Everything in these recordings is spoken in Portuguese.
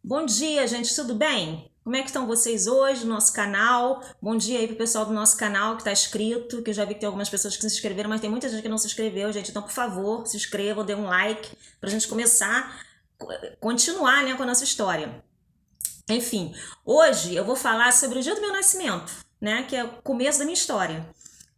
Bom dia, gente, tudo bem? Como é que estão vocês hoje no nosso canal? Bom dia aí pro pessoal do nosso canal que tá inscrito, que eu já vi que tem algumas pessoas que se inscreveram, mas tem muita gente que não se inscreveu, gente. Então, por favor, se inscrevam, dê um like pra gente começar, continuar, né, com a nossa história. Enfim, hoje eu vou falar sobre o dia do meu nascimento, né, que é o começo da minha história,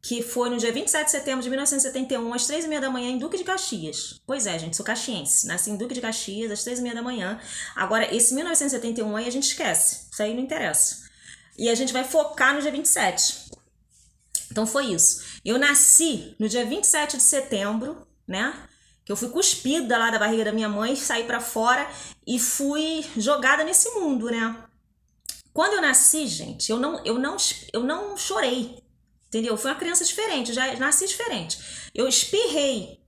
que foi no dia 27 de setembro de 1971, às 3h30 da manhã, em Duque de Caxias. Pois é, gente, sou caxiense, nasci em Duque de Caxias, às 3h30 da manhã. Agora, esse 1971 aí a gente esquece, isso aí não interessa. E a gente vai focar no dia 27. Então foi isso. Eu nasci no dia 27 de setembro, né? Que eu fui cuspida lá da barriga da minha mãe, saí pra fora e fui jogada nesse mundo, né? Quando eu nasci, gente, eu não chorei, entendeu? Fui uma criança diferente, já nasci diferente. Eu espirrei,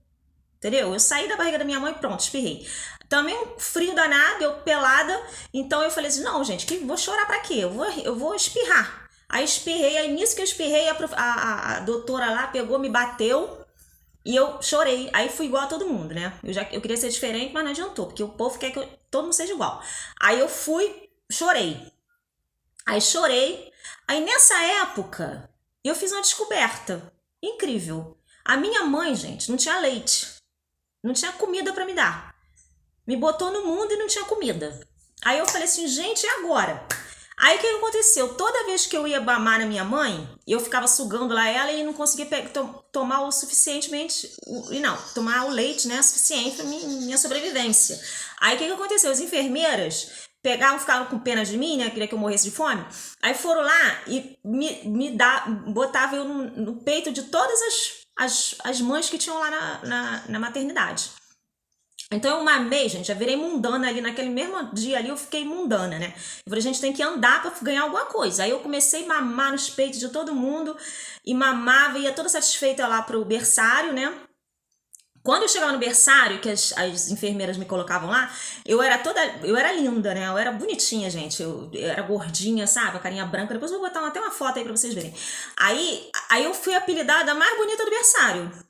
entendeu? Eu saí da barriga da minha mãe e pronto, espirrei. Também um frio danado, eu pelada, então eu falei assim, não, gente, que vou chorar pra quê? Eu vou espirrar. Aí espirrei, aí nisso que eu espirrei, a doutora lá pegou, me bateu e eu chorei. Aí fui igual a todo mundo, né? Eu queria ser diferente, mas não adiantou, porque o povo quer que todo mundo seja igual. Aí eu fui, chorei. Aí chorei. Aí nessa época, eu fiz uma descoberta incrível. A minha mãe, gente, não tinha leite. Não tinha comida pra me dar. Me botou no mundo e não tinha comida. Aí eu falei assim, gente, e agora? Aí o que aconteceu? Toda vez que eu ia mamar na minha mãe, eu ficava sugando lá ela e não conseguia tomar o suficientemente, tomar o leite, né, suficiente para minha sobrevivência. Aí o que aconteceu? As enfermeiras pegavam, ficavam com pena de mim, né, queria que eu morresse de fome. Aí foram lá e botavam eu no peito de todas as mães que tinham lá na maternidade. Então eu mamei, gente, já virei mundana ali naquele mesmo dia ali, eu fiquei mundana, né? Eu falei, gente, tem que andar pra ganhar alguma coisa. Aí eu comecei a mamar nos peitos de todo mundo e mamava, ia toda satisfeita lá pro berçário, né? Quando eu chegava no berçário, que as enfermeiras me colocavam lá, eu era linda, né? Eu era bonitinha, gente. Eu era gordinha, sabe? A carinha branca. Depois eu vou botar até uma foto aí pra vocês verem. Aí eu fui apelidada a mais bonita do berçário.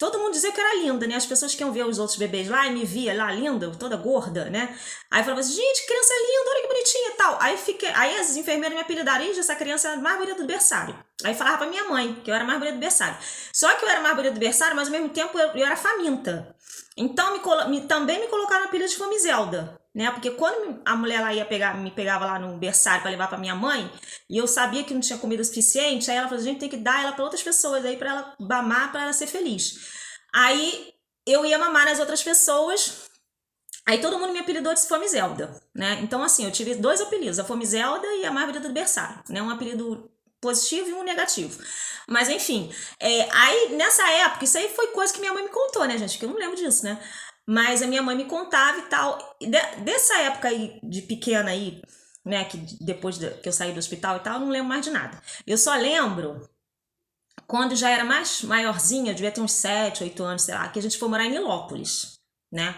Todo mundo dizia que eu era linda, né? As pessoas que iam ver os outros bebês lá e me via lá linda, toda gorda, né? Aí falava assim, gente, criança linda, olha que bonitinha e tal. Aí as enfermeiras me apelidaram, gente, essa criança é a mais bonita do berçário. Aí falava pra minha mãe que eu era mais bonita do berçário. Só que eu era mais bonita do berçário, mas ao mesmo tempo eu era faminta. Então também me colocaram a pilha de Fomizelda, né? Porque quando a mulher lá me pegava lá no berçário para levar para minha mãe, e eu sabia que não tinha comida suficiente, aí ela falou: a gente tem que dar ela para outras pessoas aí para ela mamar, para ela ser feliz. Aí eu ia mamar nas outras pessoas. Aí todo mundo me apelidou de Fomizelda, né? Então, assim, eu tive dois apelidos, a Fomizelda e a mais bonita do berçário, né? Um apelido positivo e um negativo. Mas, enfim, aí nessa época, isso aí foi coisa que minha mãe me contou, né, gente? Que eu não lembro disso, né? Mas a minha mãe me contava e tal. Dessa época aí, de pequena aí, né, que que eu saí do hospital e tal, eu não lembro mais de nada. Eu só lembro quando já era mais maiorzinha, eu devia ter uns 7, 8 anos, sei lá, que a gente foi morar em Nilópolis, né?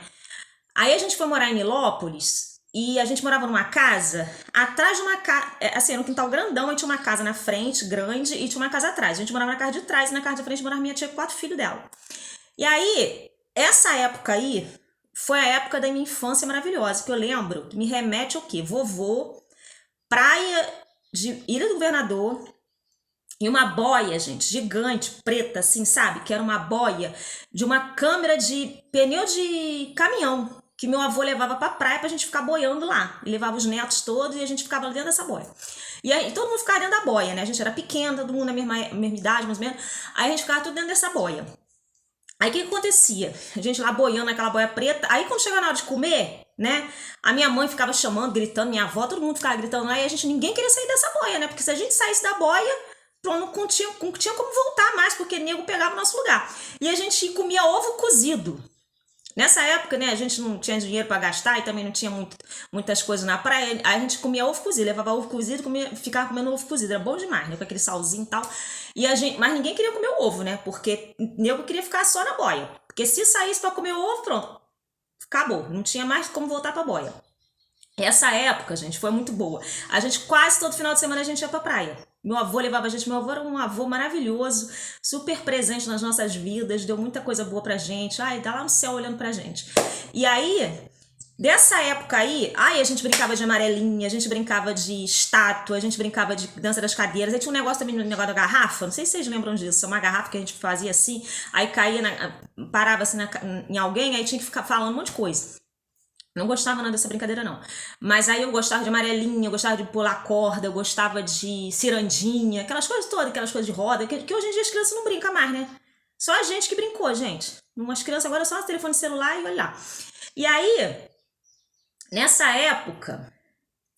Aí a gente foi morar em Nilópolis e a gente morava numa casa, atrás de uma casa, assim, era um quintal grandão, e tinha uma casa na frente, grande, e tinha uma casa atrás. A gente morava na casa de trás e na casa de frente morava minha tia com 4 filhos dela. E aí, essa época aí, foi a época da minha infância maravilhosa, que eu lembro, me remete ao quê? Vovô, praia de Ilha do Governador, e uma boia, gente, gigante, preta, assim, sabe? Que era uma boia de uma câmera de pneu de caminhão que meu avô levava pra praia pra gente ficar boiando lá. Ele levava os netos todos e a gente ficava dentro dessa boia. E aí todo mundo ficava dentro da boia, né? A gente era pequena, todo mundo na mesma idade, mais ou menos. Aí a gente ficava tudo dentro dessa boia. Aí o que acontecia? A gente lá boiando naquela boia preta. Aí quando chegava na hora de comer, né? A minha mãe ficava chamando, gritando, minha avó, todo mundo ficava gritando lá. E ninguém queria sair dessa boia, né? Porque se a gente saísse da boia, não tinha como voltar mais, porque nego pegava o nosso lugar. E a gente comia ovo cozido. Nessa época, né, a gente não tinha dinheiro para gastar e também não tinha muitas coisas na praia. Aí a gente comia ovo cozido, levava ovo cozido, ficava comendo ovo cozido. Era bom demais, né, com aquele salzinho e tal. Mas ninguém queria comer o ovo, né, porque nego queria ficar só na boia. Porque se saísse para comer o ovo, pronto, acabou. Não tinha mais como voltar pra boia. Essa época, gente, foi muito boa. A gente quase todo final de semana a gente ia pra praia. Meu avô levava a gente, meu avô era um avô maravilhoso, super presente nas nossas vidas, deu muita coisa boa pra gente. Ai, tá lá no céu olhando pra gente. E aí, Dessa época aí, a gente brincava de amarelinha, a gente brincava de estátua, a gente brincava de dança das cadeiras. Aí tinha um negócio também, um negócio da garrafa, não sei se vocês lembram disso, uma garrafa que a gente fazia assim, aí caía, parava assim em alguém, aí tinha que ficar falando um monte de coisa. Não gostava nada dessa brincadeira, não. Mas aí eu gostava de amarelinha, eu gostava de pular corda, eu gostava de cirandinha, aquelas coisas todas, aquelas coisas de roda, que hoje em dia as crianças não brincam mais, né? Só a gente que brincou, gente. Umas crianças agora só telefone celular e olha lá. E aí, nessa época,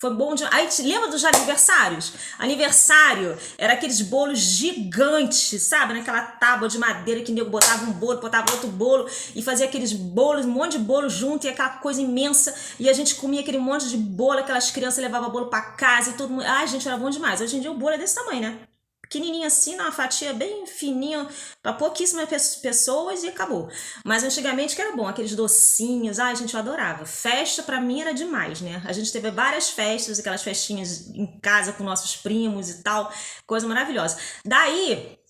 foi bom de... Aí, lembra dos aniversários? Aniversário era aqueles bolos gigantes, sabe? Naquela tábua de madeira que o nego botava um bolo, botava outro bolo e fazia aqueles bolos, um monte de bolo junto e aquela coisa imensa. E a gente comia aquele monte de bolo, aquelas crianças levavam bolo pra casa e todo mundo... Ai, gente, era bom demais. Hoje em dia o bolo é desse tamanho, né? Pequenininha assim, uma fatia bem fininha para pouquíssimas pessoas e acabou. Mas antigamente que era bom, aqueles docinhos, ai gente, eu adorava. Festa para mim era demais, né? A gente teve várias festas, aquelas festinhas em casa com nossos primos e tal, coisa maravilhosa. Daí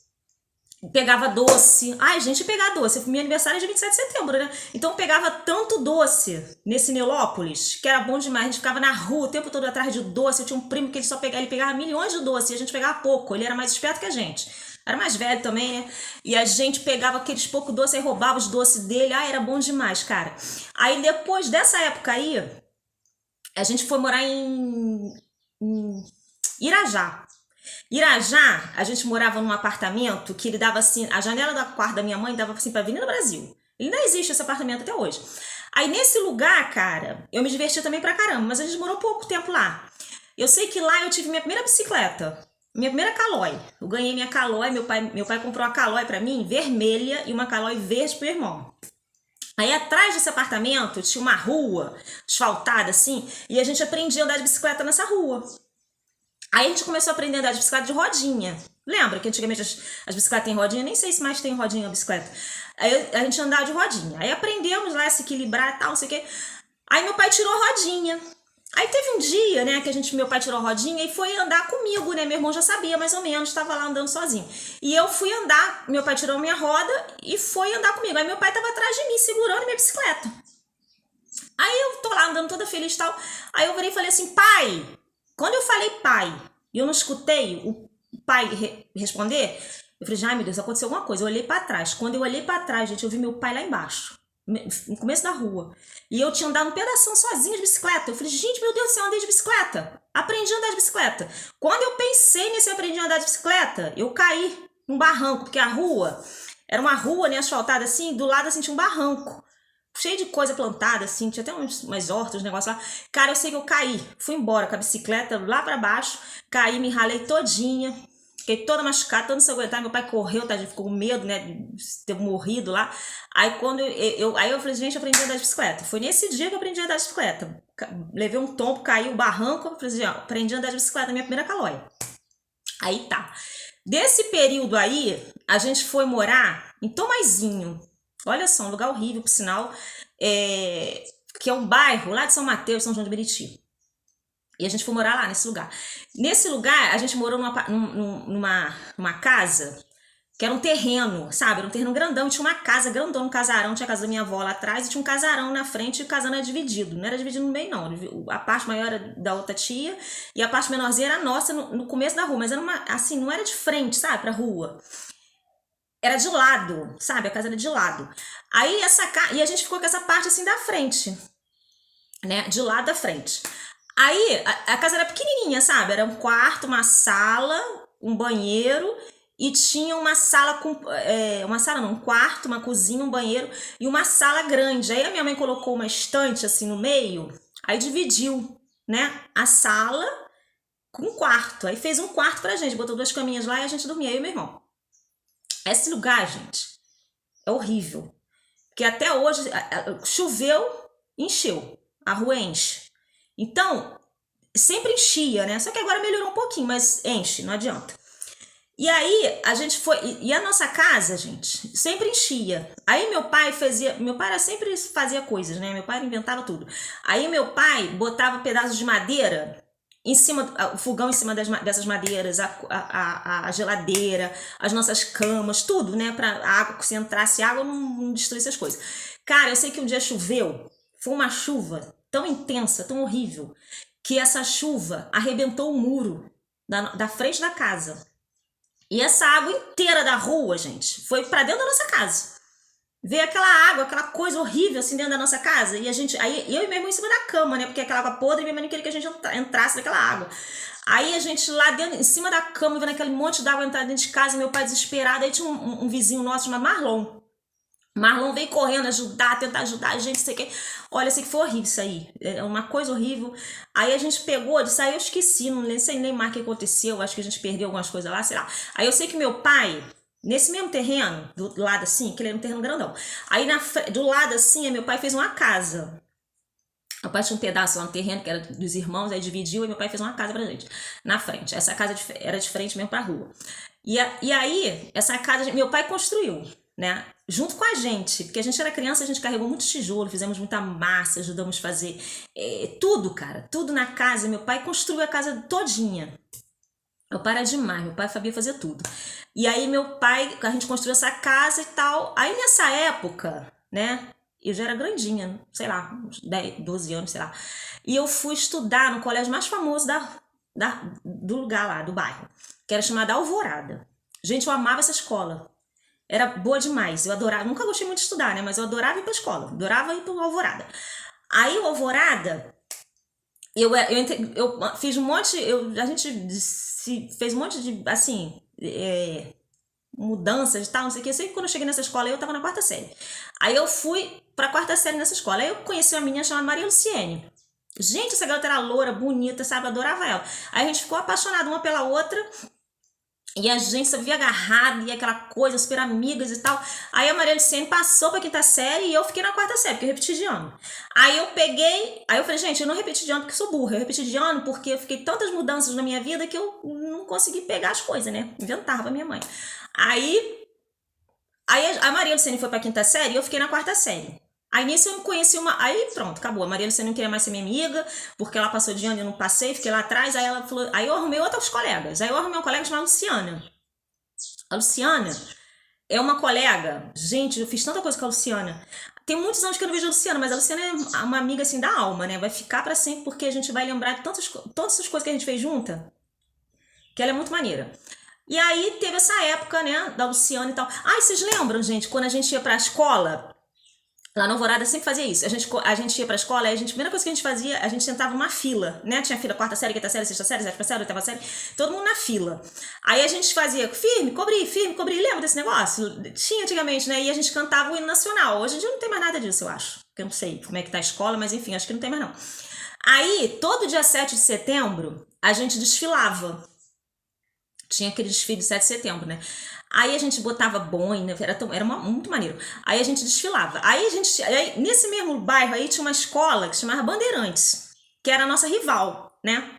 pegava doce. Ai, gente, pegar doce. Meu aniversário é de 27 de setembro, né? Então eu pegava tanto doce nesse Nilópolis, que era bom demais. A gente ficava na rua o tempo todo atrás de doce. Eu tinha um primo que ele pegava milhões de doces e a gente pegava pouco. Ele era mais esperto que a gente. Era mais velho também, né? E a gente pegava aqueles poucos doces e roubava os doces dele. Ai, era bom demais, cara. Aí depois dessa época aí, a gente foi morar em Irajá. Irajá, a gente morava num apartamento que ele dava assim, a janela do quarto da minha mãe dava assim pra Avenida Brasil. E ainda existe esse apartamento até hoje. Aí nesse lugar, cara, eu me divertia também pra caramba, mas a gente morou pouco tempo lá. Eu sei que lá eu tive minha primeira bicicleta, minha primeira Caloi. Eu ganhei minha Caloi, meu pai comprou uma Caloi pra mim, vermelha, e uma Caloi verde pro irmão. Aí atrás desse apartamento tinha uma rua asfaltada assim, e a gente aprendia a andar de bicicleta nessa rua. Aí a gente começou a aprender a andar de bicicleta de rodinha. Lembra que antigamente as bicicletas têm rodinha? Nem sei se mais tem rodinha a bicicleta. Aí a gente andava de rodinha. Aí aprendemos lá a se equilibrar e tal, não sei o quê. Aí meu pai tirou a rodinha. Aí teve um dia, né, que meu pai tirou a rodinha e foi andar comigo, né? Meu irmão já sabia mais ou menos, estava lá andando sozinho. E eu fui andar, meu pai tirou minha roda e foi andar comigo. Aí meu pai estava atrás de mim, segurando minha bicicleta. Aí eu tô lá andando toda feliz e tal. Aí eu virei e falei assim, pai... Quando eu falei pai e eu não escutei o pai responder, eu falei, ai meu Deus, aconteceu alguma coisa. Eu olhei pra trás. Quando eu olhei pra trás, gente, eu vi meu pai lá embaixo, no começo da rua. E eu tinha andado um pedação sozinha de bicicleta. Eu falei, gente, meu Deus do céu, eu andei de bicicleta. Aprendi a andar de bicicleta. Quando eu pensei nesse aprendi a andar de bicicleta, eu caí num barranco, porque a rua era uma rua, né, asfaltada assim, do lado assim tinha um barranco. Cheio de coisa plantada, assim, tinha até umas hortas, uns negócios lá. Cara, eu sei que eu caí. Fui embora com a bicicleta lá pra baixo, caí, me ralei todinha. Fiquei toda machucada, toda ensanguentada. Meu pai correu, tá? Ficou com medo, né, de ter morrido lá. Aí quando aí eu falei, gente, eu aprendi a andar de bicicleta. Foi nesse dia que eu aprendi a andar de bicicleta. Levei um tombo, caí o barranco, eu falei, aprendi a andar de bicicleta, minha primeira Caloi. Aí tá. Desse período aí, a gente foi morar em Tomaizinho. Olha só, um lugar horrível, por sinal, que é um bairro lá de São Mateus, São João de Meriti. E a gente foi morar lá, nesse lugar. Nesse lugar, a gente morou numa casa, que era um terreno, sabe? Era um terreno grandão, e tinha uma casa grandona, um casarão, tinha a casa da minha avó lá atrás, e tinha um casarão na frente, e o casarão era dividido. Não era dividido no meio, não. A parte maior era da outra tia, e a parte menorzinha era nossa, no começo da rua. Mas era assim, não era de frente, sabe? Pra rua. Era de lado, sabe? A casa era de lado. Aí e a gente ficou com essa parte assim da frente, né? De lado da frente. Aí a casa era pequenininha, sabe? Era um quarto, uma sala, um banheiro e tinha uma sala com... uma sala não, um quarto, uma cozinha, um banheiro e uma sala grande. Aí a minha mãe colocou uma estante assim no meio, aí dividiu, né? A sala com um quarto. Aí fez um quarto pra gente, botou 2 caminhas lá e a gente dormia, eu e meu irmão. Esse lugar, gente, é horrível. Porque até hoje, choveu, encheu. A rua enche. Então, sempre enchia, né? Só que agora melhorou um pouquinho, mas enche, não adianta. E aí, a gente foi... E a nossa casa, gente, sempre enchia. Aí meu pai sempre fazia coisas, né? Meu pai inventava tudo. Aí meu pai botava pedaços de madeira... em cima, o fogão em cima dessas madeiras, a geladeira, as nossas camas, tudo, né? Pra água, se entrasse água, não destruísse as coisas. Cara, eu sei que um dia choveu, foi uma chuva tão intensa, tão horrível, que essa chuva arrebentou o muro da frente da casa. E essa água inteira da rua, gente, foi pra dentro da nossa casa. Veio aquela água, aquela coisa horrível assim dentro da nossa casa. E a gente, aí eu e meu irmão em cima da cama, né? Porque aquela água podre, minha mãe não queria que a gente entrasse naquela água. Aí a gente lá dentro, em cima da cama, vendo aquele monte d'água entrar dentro de casa, meu pai desesperado. Aí tinha um vizinho nosso chamado Marlon. Marlon veio correndo ajudar, tentar ajudar a gente, sei o que. Olha, sei que foi horrível isso aí. É uma coisa horrível. Aí a gente pegou, disso aí eu esqueci, não sei nem mais o que aconteceu. Acho que a gente perdeu algumas coisas lá, sei lá. Aí eu sei que meu pai, nesse mesmo terreno, do lado assim, que ele era um terreno grandão. Aí do lado assim, meu pai fez uma casa. Meu pai tinha um pedaço lá no terreno, que era dos irmãos, aí dividiu e meu pai fez uma casa pra gente, na frente. Essa casa era de frente mesmo pra rua. E aí, essa casa, meu pai construiu, né? Junto com a gente, porque a gente era criança, a gente carregou muito tijolo, fizemos muita massa, ajudamos a fazer tudo, cara, tudo na casa. Meu pai construiu a casa todinha. Meu pai era demais, meu pai sabia fazer tudo. E aí meu pai, a gente construiu essa casa e tal. Aí nessa época, né, eu já era grandinha, sei lá, uns 10, 12 anos, sei lá. E eu fui estudar no colégio mais famoso do lugar lá, do bairro, que era chamada Alvorada. Gente, eu amava essa escola. Era boa demais, eu adorava, nunca gostei muito de estudar, né, mas eu adorava ir pra escola, adorava ir pro Alvorada. Aí o Alvorada, eu fiz um monte, a gente fez um monte de, assim, mudanças e tal, não sei o que. Eu sei que quando eu cheguei nessa escola, eu tava na 4ª série. Aí eu fui pra 4ª série nessa escola. Aí eu conheci uma menina chamada Maria Luciene. Gente, essa garota era loura, bonita, sabe? Eu adorava ela. Aí a gente ficou apaixonada uma pela outra. E a gente se via agarrada e aquela coisa, super amigas e tal. Aí a Maria Luciene passou pra 5ª série e eu fiquei na 4ª série, porque eu repeti de ano. Aí eu falei, gente, eu não repeti de ano porque eu sou burra. Eu repeti de ano porque eu fiquei tantas mudanças na minha vida que eu não consegui pegar as coisas, né? Inventava a minha mãe. Aí a Maria Luciene foi pra 5ª série e eu fiquei na 4ª série. Aí nisso eu conheci uma. Aí pronto, acabou. A Maria Luciene não queria mais ser minha amiga, porque ela passou de ano e eu não passei, fiquei lá atrás. Aí ela falou. Aí eu arrumei outros colegas. Aí eu arrumei uma colega chamada Luciana. A Luciana é uma colega. Gente, eu fiz tanta coisa com a Luciana. Tem muitos anos que eu não vejo a Luciana, mas a Luciana é uma amiga assim da alma, né? Vai ficar pra sempre, porque a gente vai lembrar de todas essas coisas que a gente fez junta. Que ela é muito maneira. E aí teve essa época, né, da Luciana e tal. Ai, vocês lembram, gente, quando a gente ia pra escola? Lá na Alvorada sempre fazia isso. A gente ia pra escola e a primeira coisa que a gente fazia, a gente sentava numa fila, né? Tinha fila 4ª série, 5ª série, 6ª série, 7ª série, 8ª série, todo mundo na fila. Aí a gente fazia firme, cobrir. Lembra desse negócio? Tinha antigamente, né? E a gente cantava o hino nacional. Hoje em dia não tem mais nada disso, eu acho. Eu não sei como é que tá a escola, mas enfim, acho que não tem mais não. Aí, todo dia 7 de setembro, a gente desfilava. Tinha aquele desfile de 7 de setembro, né? Aí a gente botava boina, era muito maneiro. Aí a gente desfilava. Aí nesse mesmo bairro aí tinha uma escola que se chamava Bandeirantes, que era a nossa rival, né?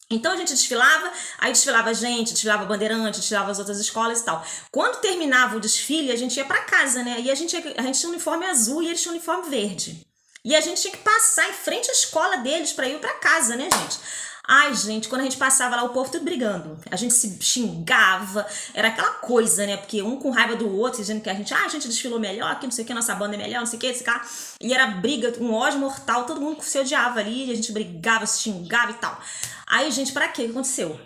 Então a gente desfilava, aí desfilava a gente, desfilava Bandeirantes, desfilava as outras escolas e tal. Quando terminava o desfile, a gente ia pra casa, né? E a gente tinha um uniforme azul e eles tinham um uniforme verde. E a gente tinha que passar em frente à escola deles pra ir pra casa, né, gente? Ai, gente, quando a gente passava lá, o povo tudo brigando. A gente se xingava, era aquela coisa, né? Porque um com raiva do outro, dizendo que a gente desfilou melhor, que não sei o que, nossa banda é melhor, não sei o que, esse cara. E era briga, um ódio mortal, todo mundo se odiava ali, a gente brigava, se xingava e tal. Aí, gente, pra quê? O que aconteceu?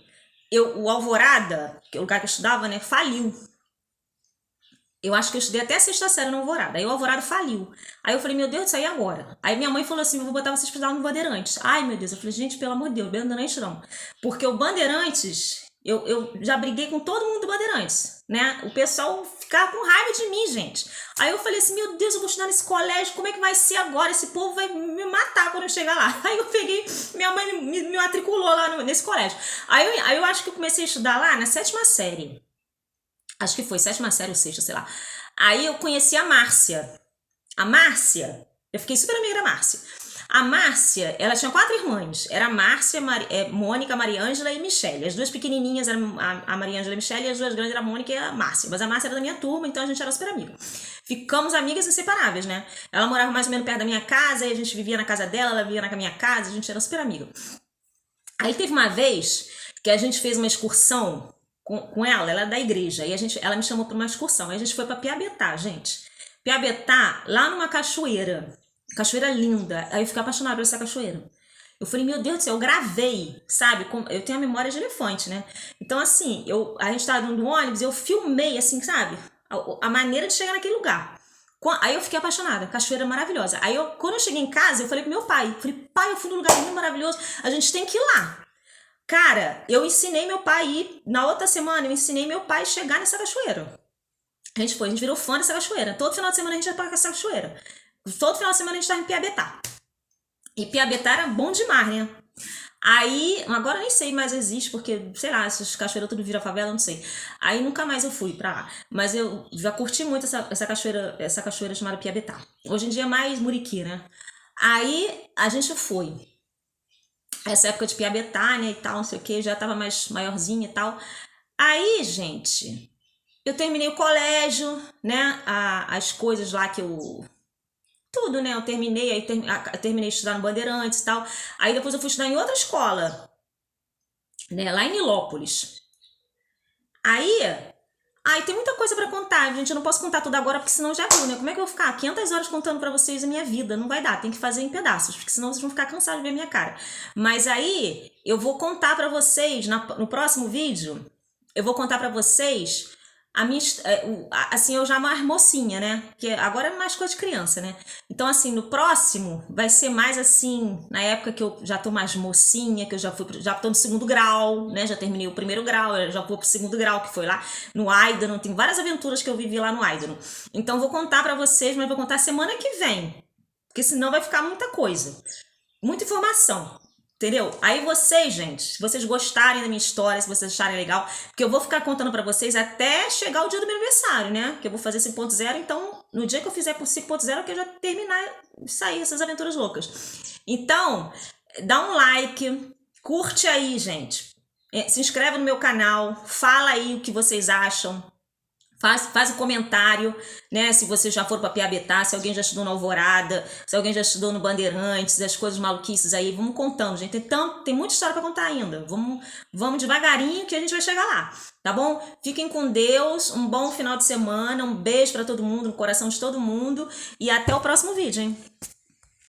O Alvorada, que é o lugar que eu estudava, né, faliu. Eu acho que eu estudei até a 6ª série no Alvorada. Aí o Alvorada faliu. Aí eu falei, meu Deus, isso aí agora. Aí minha mãe falou assim, eu vou botar vocês pra estudar no Bandeirantes. Ai, meu Deus. Eu falei, gente, pelo amor de Deus, Bandeirantes não. Porque o Bandeirantes, eu já briguei com todo mundo do Bandeirantes, né? O pessoal ficava com raiva de mim, gente. Aí eu falei assim, meu Deus, eu vou estudar nesse colégio, como é que vai ser agora? Esse povo vai me matar quando eu chegar lá. Aí eu peguei, minha mãe me matriculou lá nesse colégio. Aí eu acho que eu comecei a estudar lá na 7ª série. Acho que foi 7ª série ou 6ª, sei lá. Aí eu conheci a Márcia. A Márcia, eu fiquei super amiga da Márcia. A Márcia, ela tinha 4 irmãs. Era a Márcia, Mônica, Maria Ângela e Michele. As 2 pequenininhas eram a Maria Ângela e a Michele, e as 2 grandes eram a Mônica e a Márcia. Mas a Márcia era da minha turma, então a gente era super amiga. Ficamos amigas inseparáveis, né? Ela morava mais ou menos perto da minha casa, e a gente vivia na casa dela, ela vivia na minha casa, a gente era super amiga. Aí teve uma vez que a gente fez uma excursão com ela é da igreja, e ela me chamou para uma excursão, aí a gente foi para Piabetá, gente. Piabetá, lá numa cachoeira, Cachoeira linda. Aí eu fiquei apaixonada por essa cachoeira. Eu falei, meu Deus do céu, eu gravei, sabe? Eu tenho a memória de elefante, né? Então, assim, a gente tava no ônibus, eu filmei, assim, sabe? A maneira de chegar naquele lugar. Aí eu fiquei apaixonada, cachoeira maravilhosa. Aí quando eu cheguei em casa, eu falei pro meu pai, pai, eu fui num lugar lindo, maravilhoso, a gente tem que ir lá. Cara, eu ensinei meu pai a ir, na outra semana eu ensinei meu pai a chegar nessa cachoeira. A gente virou fã dessa cachoeira. Todo final de semana a gente ia pra essa cachoeira. Todo final de semana a gente tava em Piabetá. E Piabetá era bom demais, né? Aí, agora eu nem sei mais existe, porque, sei lá, essas cachoeiras tudo vira favela, não sei. Aí nunca mais eu fui pra lá. Mas eu já curti muito essa cachoeira chamada Piabetá. Hoje em dia é mais Muriqui, né? Aí a gente foi. Essa época de Piabetá, né, e tal, não sei o que, já tava mais maiorzinha e tal. Aí, gente, eu terminei o colégio, né? As coisas lá que eu tudo, né? Eu terminei, aí terminei de estudar no Bandeirantes e tal. Aí depois eu fui estudar em outra escola, né? Lá em Nilópolis. Aí tem muita coisa pra contar, gente. Eu não posso contar tudo agora, porque senão já viu, né? Como é que eu vou ficar 500 horas contando pra vocês a minha vida? Não vai dar, tem que fazer em pedaços, porque senão vocês vão ficar cansados de ver a minha cara. Mas aí eu vou contar pra vocês, no próximo vídeo, eu vou contar pra vocês a minha, assim, eu já mais mocinha, né? Porque agora é mais coisa de criança, né? Então, assim, no próximo vai ser mais assim, na época que eu já tô mais mocinha, que eu já tô no segundo grau, né? Já terminei o primeiro grau, eu já vou pro segundo grau, que foi lá no Aidano. Tem várias aventuras que eu vivi lá no Aidano. Então, vou contar pra vocês, mas vou contar semana que vem, porque senão vai ficar muita coisa, muita informação. Entendeu? Aí vocês, gente, se vocês gostarem da minha história, se vocês acharem legal, porque eu vou ficar contando pra vocês até chegar o dia do meu aniversário, né? Que eu vou fazer 5.0, então no dia que eu fizer por 5.0 que eu já terminar de sair essas aventuras loucas. Então, dá um like, curte aí, gente. Se inscreve no meu canal, fala aí o que vocês acham. Faz um comentário, né? Se você já for para Piabetá, se alguém já estudou no Alvorada, se alguém já estudou no Bandeirantes, as coisas maluquices aí, vamos contando, gente. Então, tem muita história para contar ainda. Vamos devagarinho que a gente vai chegar lá, tá bom? Fiquem com Deus, um bom final de semana, um beijo para todo mundo, no coração de todo mundo e até o próximo vídeo, hein?